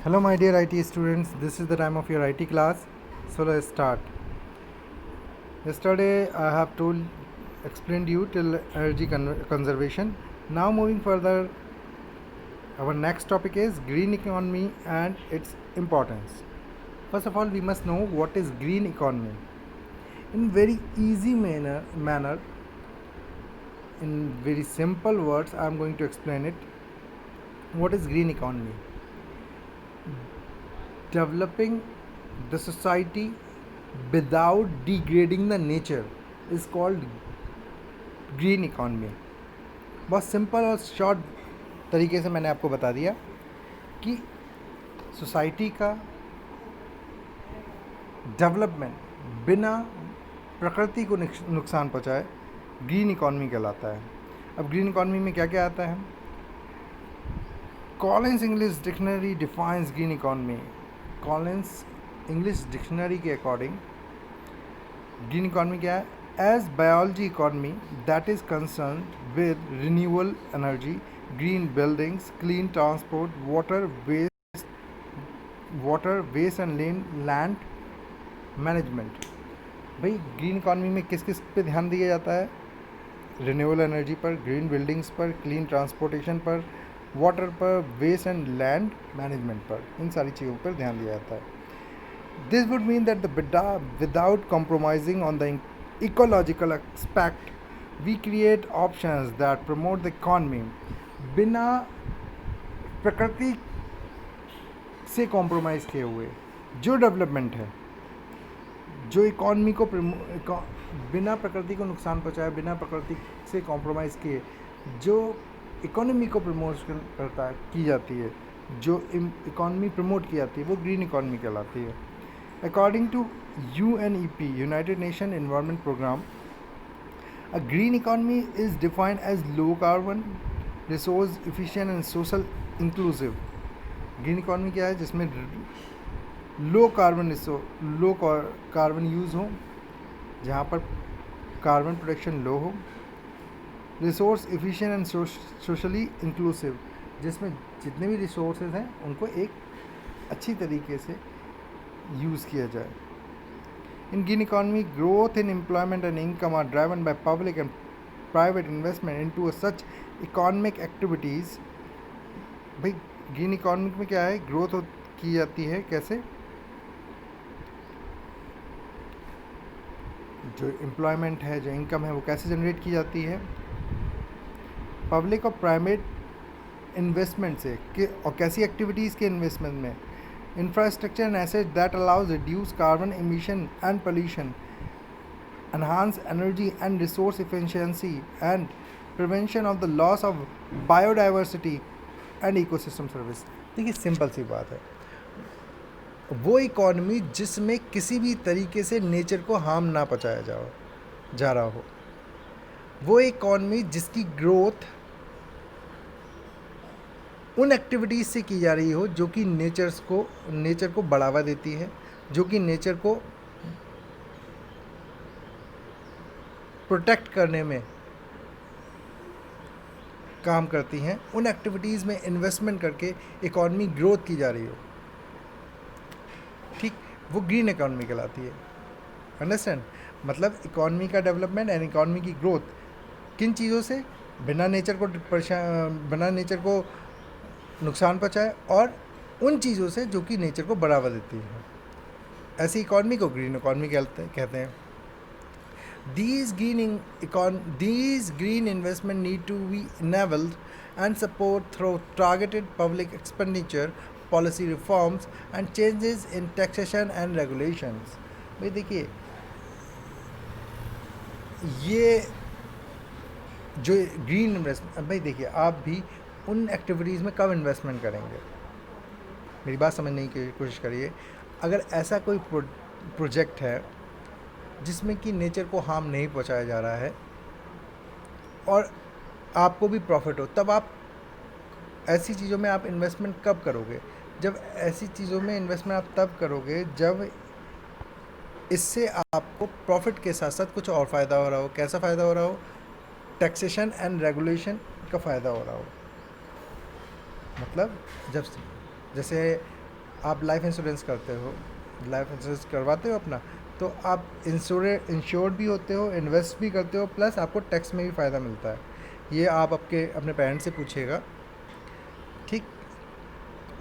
Hello, my dear IT students. This is the time of your IT class. So let's start. Yesterday, I have explained you till energy conservation. Now, moving further, our next topic is green economy and its importance. First of all, we must know what is green economy. In very easy manner, in very simple words, I am going to explain it. What is green economy? Developing the society without degrading the nature is called green economy. बहुत simple और short तरीके से मैंने आपको बता दिया कि society का डेवलपमेंट बिना प्रकृति को नुकसान पहुंचाए ग्रीन इकॉनमी कहलाता है. अब ग्रीन इकॉनमी में क्या क्या आता है? Collins English dictionary defines green economy. Collins English dictionary के अकॉर्डिंग ग्रीन इकॉनमी क्या है? As biology economy that is concern with renewable energy, green buildings, clean transport, water waste and land management. भाई green economy में किस किस पे ध्यान दिया जाता है? रिन्यूएबल एनर्जी पर, ग्रीन बिल्डिंग्स पर, क्लीन ट्रांसपोर्टेशन पर, वाटर पर, वेस्ट एंड लैंड मैनेजमेंट पर. इन सारी चीज़ों पर ध्यान दिया जाता है. This would mean that without compromising on the ecological aspect, we create options that promote the economy. बिना प्रकृति से कॉम्प्रोमाइज़ किए हुए जो डेवलपमेंट है, जो इकॉनमी को बिना प्रकृति को नुकसान पहुंचाए, बिना प्रकृति से कॉम्प्रोमाइज़ किए जो इकोनॉमी को प्रमोट की जाती है, जो इकॉनमी प्रमोट की जाती है, वो ग्रीन इकॉनमी कहलाती है. According to UNEP, United Nations Environment Program, a green economy is defined as low carbon, resource efficient and social inclusive. Green economy क्या है? जिसमें लो कार्बन यूज़ हो, जहाँ पर कार्बन प्रोडक्शन लो हो, resource efficient and socially inclusive, जिसमें जितने भी रिसोर्सेज हैं उनको एक अच्छी तरीके से यूज़ किया जाए. In green economy, growth in employment and income are driven by public and private investment into such economic activities. भाई ग्रीन इकॉनमी में क्या है? ग्रोथ की जाती है कैसे? जो एम्प्लॉयमेंट है, जो इनकम है, वो कैसे जनरेट की जाती है? पब्लिक और प्राइवेट इन्वेस्टमेंट से और कैसी एक्टिविटीज़ के इन्वेस्टमेंट में? Infrastructure and assets that allows reduce carbon emission and pollution, enhance energy and resource efficiency, and prevention of the loss of biodiversity and ecosystem service. देखिए सिंपल सी बात है, वो इकॉनमी जिसमें किसी भी तरीके से नेचर को हार्म ना पहुंचाया जा रहा हो, वो इकॉनमी जिसकी ग्रोथ उन एक्टिविटीज़ से की जा रही हो जो कि नेचर को बढ़ावा देती है, जो कि नेचर को प्रोटेक्ट करने में काम करती हैं, उन एक्टिविटीज़ में इन्वेस्टमेंट करके इकॉनमी ग्रोथ की जा रही हो, ठीक, वो ग्रीन इकॉनमी कहलाती है. अंडरस्टैंड? मतलब इकॉनमी का डेवलपमेंट एंड इकॉनमी की ग्रोथ किन चीज़ों से? बिना नेचर को नुकसान पहुँचाए और उन चीज़ों से जो कि नेचर को बढ़ावा देती है. ऐसी इकॉनमी को ग्रीन इकॉनमी कहते हैं. These green investment need to be enabled and support through targeted public expenditure, policy reforms and changes in taxation and regulations. भाई देखिए, ये जो ग्रीन इन्वेस्टमेंट, भाई देखिए आप भी उन एक्टिविटीज़ में कब इन्वेस्टमेंट करेंगे? मेरी बात समझने की कोशिश करिए. अगर ऐसा कोई प्रोजेक्ट है जिसमें कि नेचर को हार्म नहीं पहुंचाया जा रहा है और आपको भी प्रॉफिट हो, तब आप ऐसी चीज़ों में आप इन्वेस्टमेंट कब करोगे? जब ऐसी चीज़ों में इन्वेस्टमेंट आप तब करोगे जब इससे आपको प्रॉफिट के साथ साथ कुछ और फ़ायदा हो रहा हो. कैसा फ़ायदा हो रहा हो? टैक्सेशन एंड रेगुलेशन का फ़ायदा हो रहा हो. मतलब जैसे आप लाइफ इंश्योरेंस करते हो, लाइफ इंश्योरेंस करवाते हो अपना, तो आप इंश्योर्ड भी होते हो, इन्वेस्ट भी करते हो, प्लस आपको टैक्स में भी फ़ायदा मिलता है। ये आप अपने पेरेंट्स से पूछिएगा, ठीक।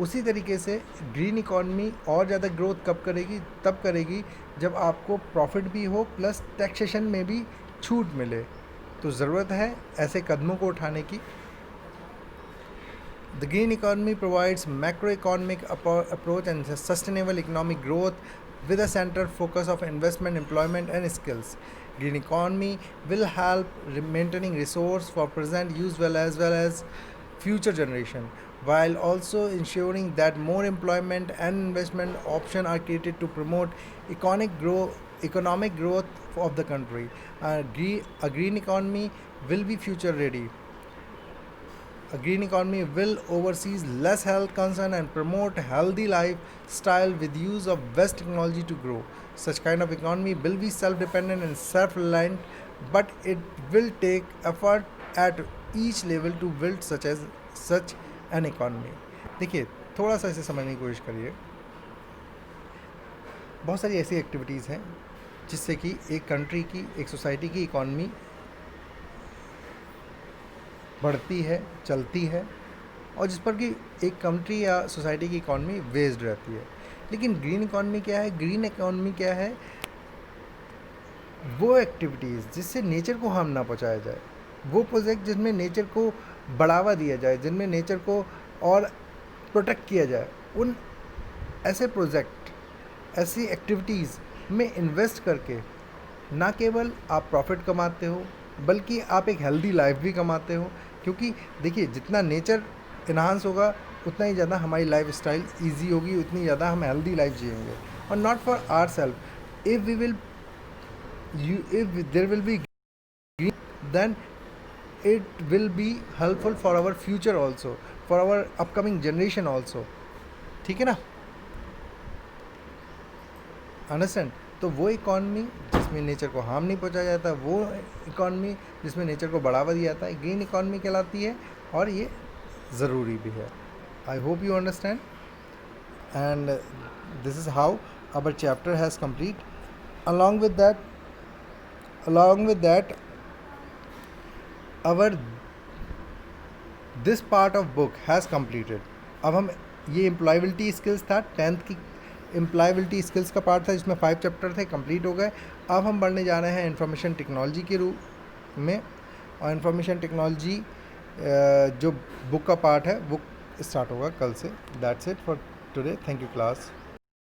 उसी तरीके से ग्रीन इकॉनमी और ज़्यादा ग्रोथ कब करेगी? तब करेगी जब आपको प्रॉफिट भी हो प्लस टैक्सेशन में भी छूट मिले। तो ज़रूरत है ऐसे कदमों को उठाने की। The green economy provides macroeconomic approach and sustainable economic growth with a central focus of investment, employment, and skills. Green economy will help maintaining resource for present use as well as future generation, while also ensuring that more employment and investment options are created to promote economic growth of the country. A green economy will be future ready. A green economy will oversee less health concern and promote healthy lifestyle with use of best technology to grow. Such kind of economy will be self-dependent and self-reliant, but it will take effort at each level to build such an economy. देखिए, थोड़ा सा इसे समझने की कोशिश करिए। बहुत सारी ऐसी एक्टिविटीज़ हैं जिससे कि एक कंट्री की, एक सोसाइटी की इकॉनमी बढ़ती है, चलती है, और जिस पर कि एक कंट्री या सोसाइटी की इकॉनमी बेस्ड रहती है। लेकिन ग्रीन इकॉनमी क्या है? ग्रीन इकॉनमी क्या है? वो एक्टिविटीज़ जिससे नेचर को हार्म ना पहुंचाया जाए, वो प्रोजेक्ट जिनमें नेचर को बढ़ावा दिया जाए, जिनमें नेचर को और प्रोटेक्ट किया जाए, उन ऐसे प्रोजेक्ट, ऐसी एक्टिविटीज़ में इन्वेस्ट करके ना केवल आप प्रॉफिट कमाते हो, बल्कि आप एक हेल्दी लाइफ भी कमाते हो। क्योंकि देखिए, जितना नेचर इन्हांस होगा उतना ही ज़्यादा हमारी लाइफ स्टाइल ईजी होगी, उतनी ज़्यादा हम हेल्दी लाइफ जिएंगे। और not for our self, if there will be green, then it will be helpful for our future also, for our upcoming generation also, ठीक है ना? अंडरस्टैंड? तो वो इकॉनमी जिसमें नेचर को हार्म नहीं पहुंचाया जाता, वो इकॉनमी जिसमें नेचर को बढ़ावा दिया जाता है, ग्रीन इकॉनमी कहलाती है, और ये ज़रूरी भी है। I hope you understand, and this is how our chapter has complete. along with that our this part of book has completed। अब हम, ये एम्प्लॉयबिलिटी स्किल्स था, 10th की एम्प्लॉयबिलिटी स्किल्स का पार्ट था, जिसमें 5 चैप्टर थे, कंप्लीट हो गए। अब हम बढ़ने जा रहे हैं इंफॉर्मेशन टेक्नोलॉजी के रूप में, और इंफॉर्मेशन टेक्नोलॉजी जो बुक का पार्ट है वो स्टार्ट होगा कल से। That's it for today. Thank you class.